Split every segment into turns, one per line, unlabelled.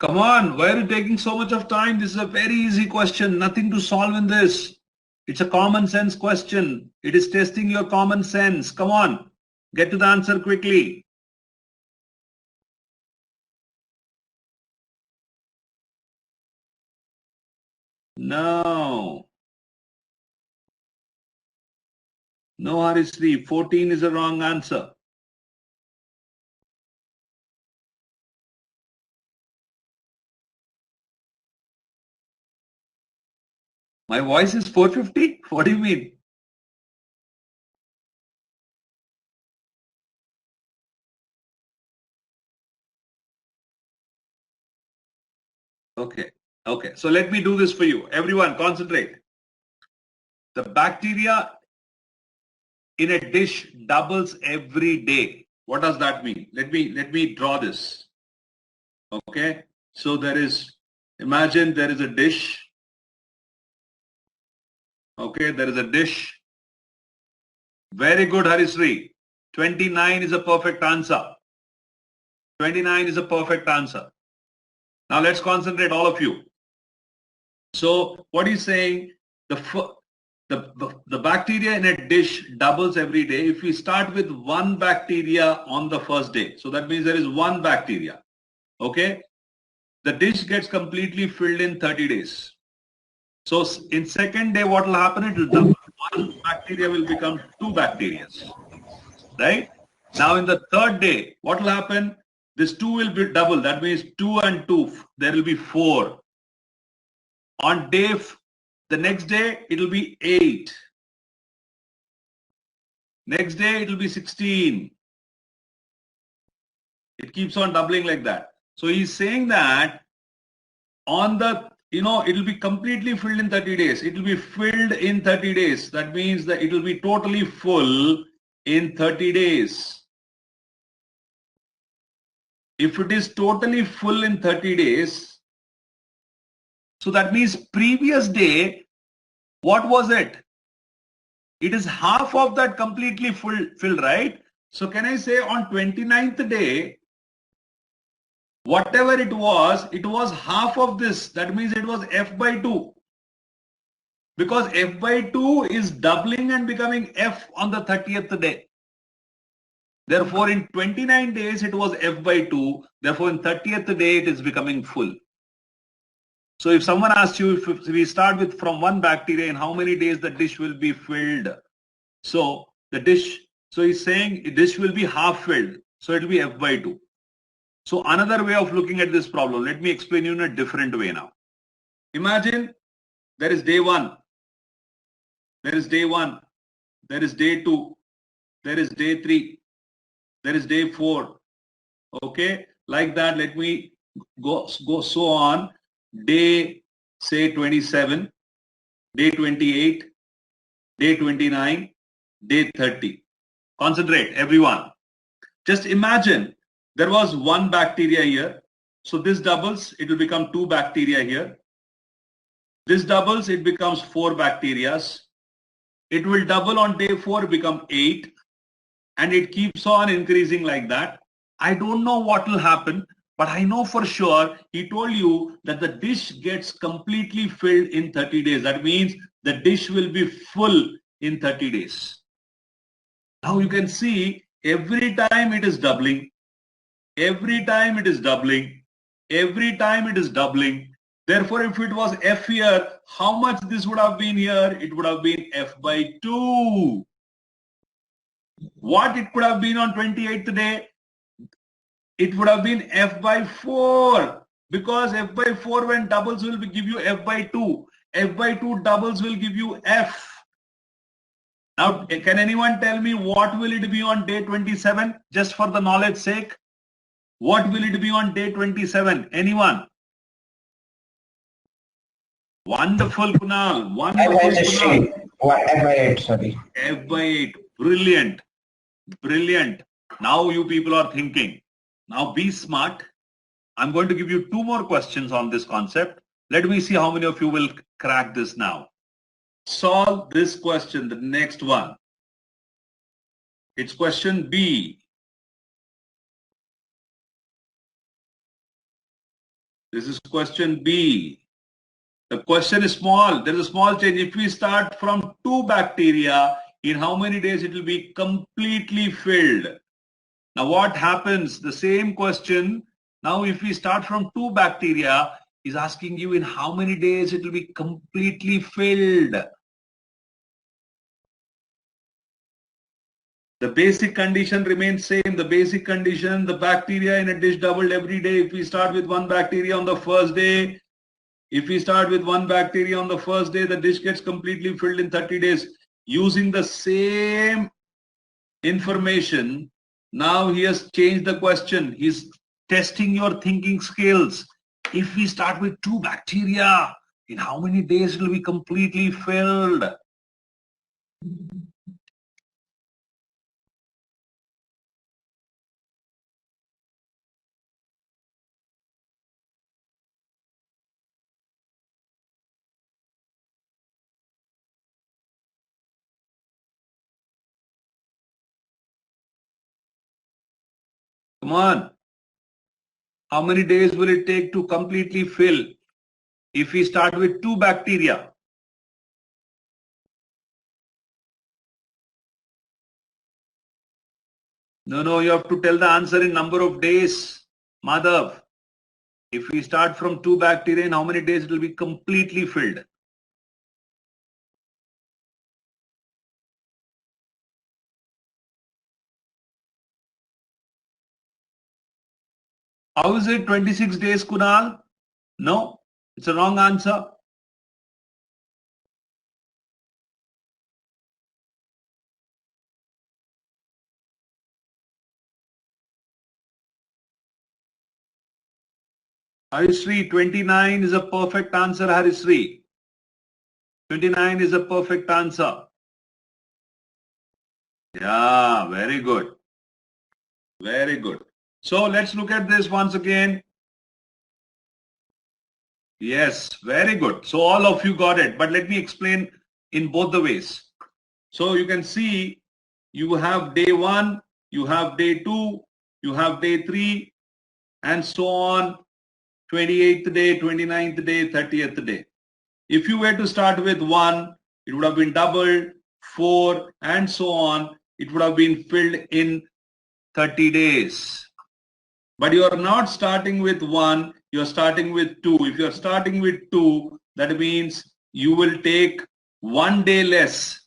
Come on, why are you taking so much of time? This is a very easy question. Nothing to solve in this. It's a common sense question. It is testing your common sense. Come on, get to the answer quickly. No. No, Harisri. 14 is the wrong answer. My voice is 450? What do you mean? Okay. Okay. So let me do this for you. Everyone, concentrate. The bacteria in a dish doubles every day. What does that mean? Let me draw this. Okay. So imagine there is a dish. Okay, there is a dish. Very good, Harisri. 29 is a perfect answer. 29 is a perfect answer. Now let's concentrate, all of you. So what he's saying, the bacteria in a dish doubles every day. If we start with one bacteria on the first day, so that means there is one bacteria. Okay, the dish gets completely filled in 30 days. So in second day, what will happen? It will double. One bacteria will become two bacteria. Right? Now in the third day, what will happen? This 2 will be double. That means 2 and 2. There will be 4. On the next day, it will be 8. Next day, it will be 16. It keeps on doubling like that. So he's saying that it will be completely filled in 30 days. It will be filled in 30 days. That means that it will be totally full in 30 days. If it is totally full in 30 days, so that means previous day, what was it? It is half of that completely filled, right? So can I say on 29th day, whatever it was half of this. That means it was F by 2. Because F by 2 is doubling and becoming F on the 30th day. Therefore, in 29 days, it was F by 2. Therefore, in 30th day, it is becoming full. So if someone asks you, if we start with from one bacteria, in how many days the dish will be filled? So he's saying dish will be half filled. So it will be F by 2. So another way of looking at this problem, let me explain you in a different way now. Imagine there is day 1. There is day 1. There is day 2. There is day 3. There is day 4. Okay, like that. Let me go so on. Day, say 27, day 28, day 29, day 30. Concentrate, everyone. Just imagine there was one bacteria here. So this doubles, it will become 2 bacteria here. This doubles, it becomes 4 bacteria. It will double on day 4, become 8. And it keeps on increasing like that. I don't know what will happen, but I know for sure he told you that the dish gets completely filled in 30 days. That means the dish will be full in 30 days. Now you can see every time it is doubling, every time it is doubling, every time it is doubling. Therefore, if it was F here, how much this would have been here? It would have been F by 2. What it could have been on 28th day? It would have been F by 4, because F by 4 when doubles will give you F by 2. F by 2 doubles will give you F. Now, can anyone tell me what will it be on day 27? Just for the knowledge sake. What will it be on day 27? Anyone? Wonderful, Kunal. Wonderful, Kunal.
F by 8, sorry.
F by 8. Brilliant. Brilliant. Now you people are thinking. Now be smart. I'm going to give you 2 more questions on this concept. Let me see how many of you will crack this now. Solve this question, the next one. It's question B. This is question B. The question is small. There is a small change. If we start from 2 bacteria, in how many days it will be completely filled? Now what happens? The same question. Now if we start from 2 bacteria, is asking you in how many days it will be completely filled. The basic condition remains same. The basic condition, the bacteria in a dish doubled every day. If we start with 1 bacteria on the first day, the dish gets completely filled in 30 days. Using the same information, now he has changed the question. He's testing your thinking skills. If we start with 2 bacteria, in how many days it will be completely filled? Come on. How many days will it take to completely fill if we start with 2 bacteria? No, you have to tell the answer in number of days, Madhav. If we start from 2 bacteria, in how many days it will be completely filled? How is it 26 days, Kunal? No, it's a wrong answer. Harishree, 29 is a perfect answer, Harishree. 29 is a perfect answer. Yeah, very good. Very good. So let's look at this once again. Yes, very good. So all of you got it, but let me explain in both the ways. So you can see you have day 1, you have day 2, you have day 3, and so on, 28th day, 29th day, 30th day. If you were to start with 1, it would have been doubled, 4, and so on. It would have been filled in 30 days. But you are not starting with 1, you are starting with 2. If you are starting with 2, that means you will take 1 day less.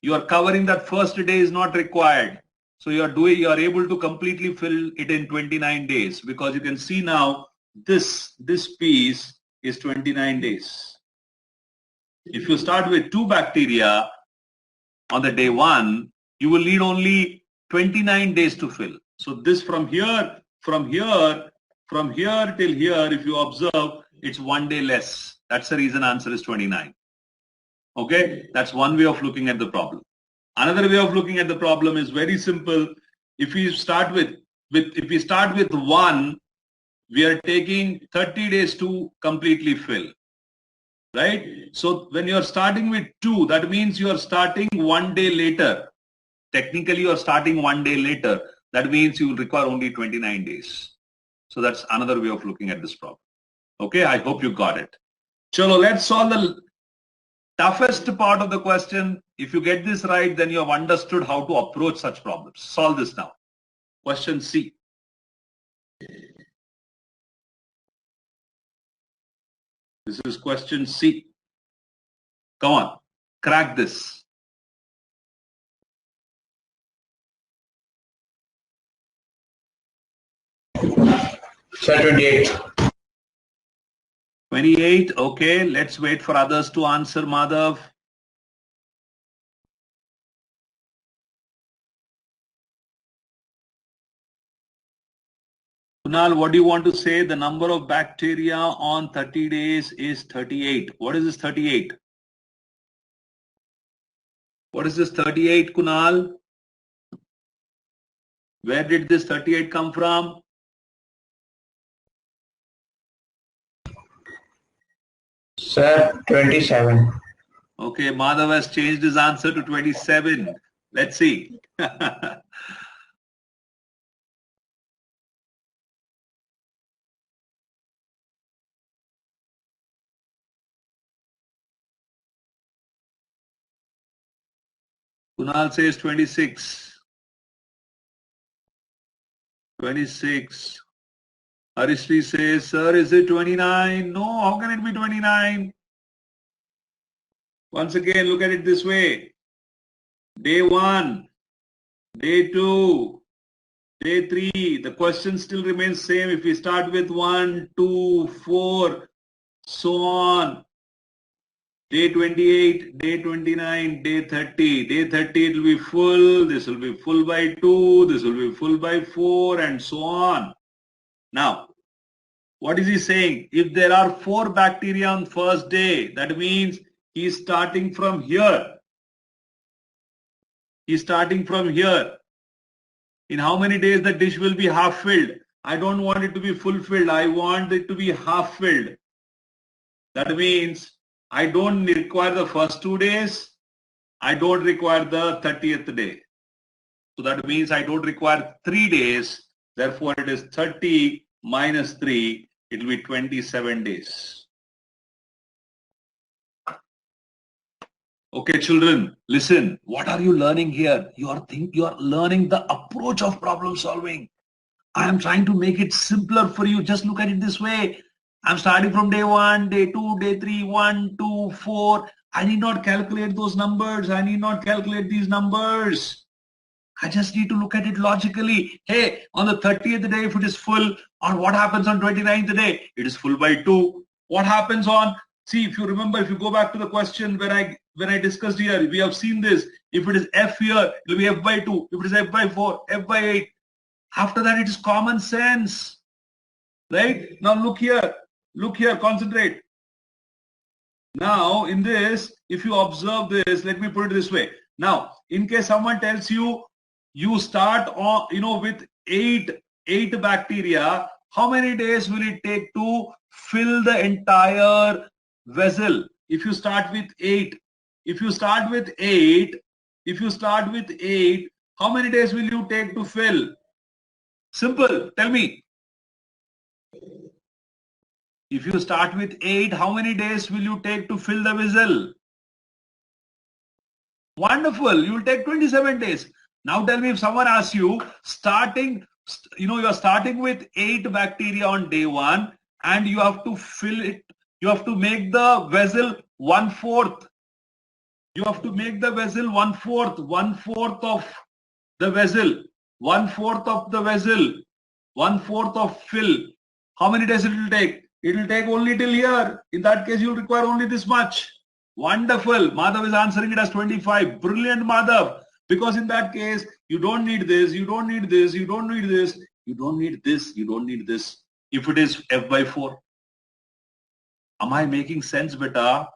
You are covering that first day is not required. So you are able to completely fill it in 29 days, because you can see now this piece is 29 days. If you start with 2 bacteria on the day 1, you will need only 29 days to fill. So this from here till here, if you observe, it's 1 day less. That's the reason answer is 29. Okay, that's one way of looking at the problem. Another way of looking at the problem is very simple. If we start with 1, we are taking 30 days to completely fill. Right? So when you are starting with 2, that means you are starting 1 day later. Technically, you are starting 1 day later. That means you will require only 29 days. So that's another way of looking at this problem. Okay, I hope you got it. Chalo, let's solve the toughest part of the question. If you get this right, then you have understood how to approach such problems. Solve this now. Question C. This is question C. Come on, crack this.
Sir, 28.
28, okay. Let's wait for others to answer, Madhav. Kunal, what do you want to say? The number of bacteria on 30 days is 38. What is this 38? What is this 38, Kunal? Where did this 38 come from?
Sir, 27.
Okay, Madhav has changed his answer to 27. Let's see. Kunal says 26. 26. Harishri says, sir, is it 29? No, how can it be 29? Once again, look at it this way. Day 1, day 2, day 3. The question still remains same. If we start with 1, 2, 4, so on. Day 28, day 29, day 30. Day 30 it will be full. This will be full by 2. This will be full by 4 and so on. Now, what is he saying? If there are 4 bacteria on first day, that means he is starting from here. He is starting from here. In how many days the dish will be half filled? I don't want it to be full filled. I want it to be half filled. That means I don't require the first 2 days. I don't require the 30th day. So that means I don't require 3 days. Therefore, it is 30 minus 3. It will be 27 days. Okay, children, listen. What are you learning here? You are learning the approach of problem solving. I am trying to make it simpler for you. Just look at it this way. I'm starting from day 1, day 2, day 3, 1, 2, 4. I need not calculate those numbers. I need not calculate these numbers. I just need to look at it logically. Hey, on the 30th day, if it is full, or what happens on 29th day? It is full by 2. What happens on, see, if you remember, if you go back to the question when I discussed here, we have seen this. If it is F here, it will be F by 2. If it is F by 4, F by 8. After that, it is common sense. Right? Now look here. Look here, concentrate. Now, in this, if you observe this, let me put it this way. Now, in case someone tells you, you start on, with eight bacteria, how many days will it take to fill the entire vessel? If you start with 8, how many days will you take to fill? Simple, tell me. If you start with 8, how many days will you take to fill the vessel? Wonderful, you will take 27 days. Now tell me, if someone asks you, you are starting with 8 bacteria on day 1 and you have to fill it, you have to make the vessel 1/4. You have to make the vessel 1/4, 1/4 of the vessel, 1/4 of the vessel, 1/4 of fill. How many days it will take? It will take only till here. In that case, you will require only this much. Wonderful. Madhav is answering it as 25. Brilliant, Madhav. Because in that case, you don't need this, you don't need this, you don't need this, you don't need this, you don't need this. If it is F by 4. Am I making sense, beta?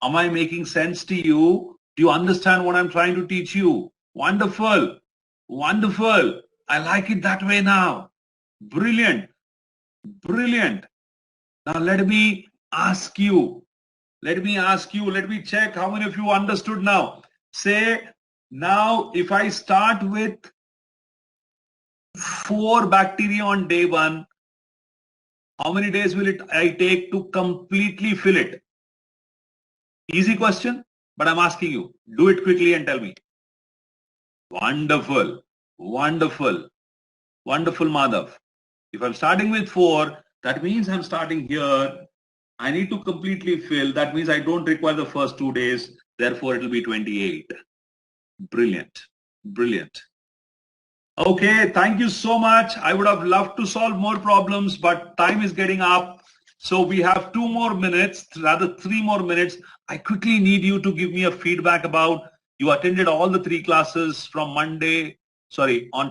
Am I making sense to you? Do you understand what I'm trying to teach you? Wonderful. Wonderful. I like it that way now. Brilliant. Brilliant. Now let me ask you. Let me check how many of you understood now. Say, now if I start with 4 bacteria on day 1, how many days will I take to completely fill it? Easy question, but I'm asking you. Do it quickly and tell me. Wonderful. Wonderful. Wonderful, Madhav. If I'm starting with 4, that means I'm starting here. I need to completely fill. That means I don't require the first 2 days. Therefore, it will be 28. Brilliant. Brilliant. Okay, thank you so much. I would have loved to solve more problems, but time is getting up. So we have 2 more minutes, rather 3 more minutes. I quickly need you to give me a feedback about you attended all the 3 classes from on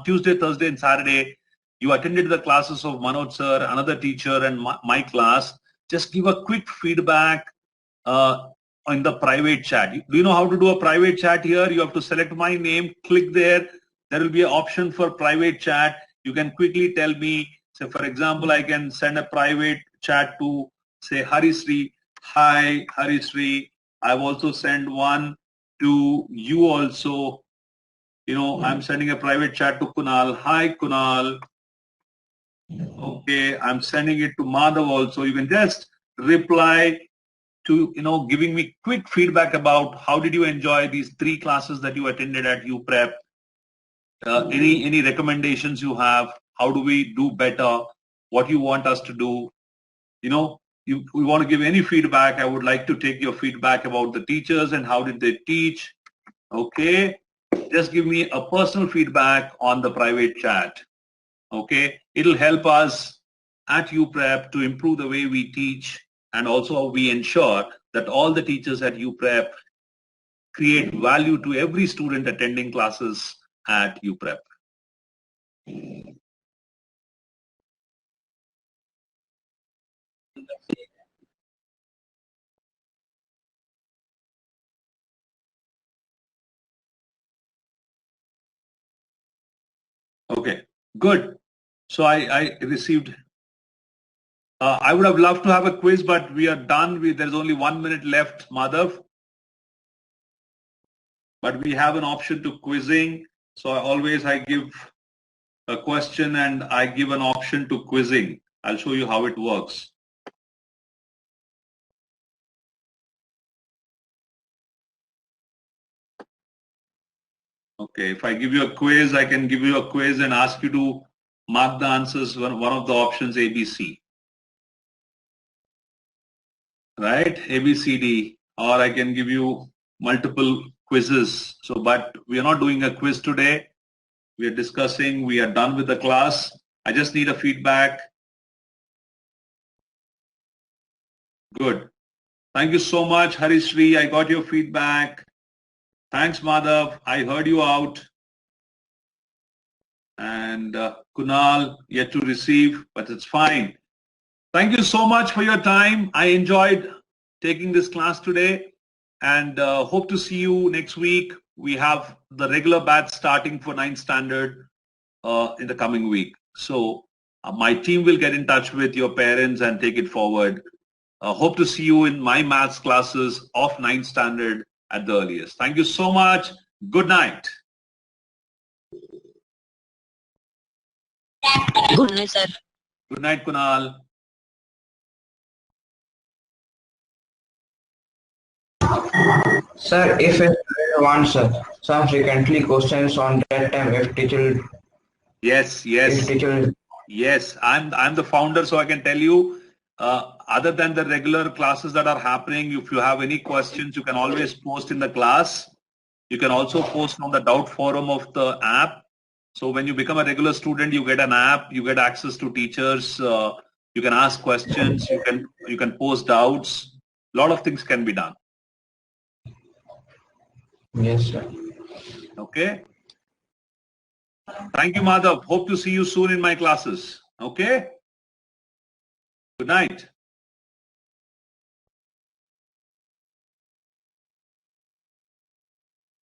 Tuesday, Thursday, and Saturday. You attended the classes of Manoj sir, another teacher, and my class. Just give a quick feedback in the private chat. Do you know how to do a private chat here? You have to select my name, click there. There will be an option for private chat. You can quickly tell me, say for example, I can send a private chat to say Harisri. Hi Harisri. I've also sent one to you also. I'm sending a private chat to Kunal. Hi Kunal. Okay, I'm sending it to Madhav also. You can just reply to, giving me quick feedback about how did you enjoy these 3 classes that you attended at UPrep. Any recommendations you have? How do we do better? What you want us to do? We want to give any feedback. I would like to take your feedback about the teachers and how did they teach. Okay, just give me a personal feedback on the private chat. Okay, it'll help us at UPrep to improve the way we teach, and also we ensure that all the teachers at UPrep create value to every student attending classes at UPrep. Okay, good. So I received, I would have loved to have a quiz, but we are done. There's only 1 minute left, Madhav. But we have an option to quizzing. So I give a question and I give an option to quizzing. I'll show you how it works. Okay, if I give you a quiz, I can give you a quiz and ask you to mark the answers, one of the options A, B, C. Right? A, B, C, D. Or I can give you multiple quizzes. So, but we are not doing a quiz today. We are discussing, we are done with the class. I just need a feedback. Good. Thank you so much, Harishri. I got your feedback. Thanks, Madhav. I heard you out. And Kunal, yet to receive, but it's fine. Thank you so much for your time. I enjoyed taking this class today, and hope to see you next week. We have the regular batch starting for 9th standard in the coming week. So my team will get in touch with your parents and take it forward. Hope to see you in my maths classes of 9th standard at the earliest. Thank you so much. Good night.
Good night, sir.
Good night, Kunal.
Sir, if a student wants some frequently questions on that time, if teacher.
Yes.
If teacher.
Yes, I'm the founder, so I can tell you. Other than the regular classes that are happening, if you have any questions, you can always post in the class. You can also post on the doubt forum of the app. So when you become a regular student, you get an app, you get access to teachers, you can ask questions, you can post doubts. A lot of things can be done.
Yes, sir.
Okay. Thank you, Madhav. Hope to see you soon in my classes. Okay. Good night.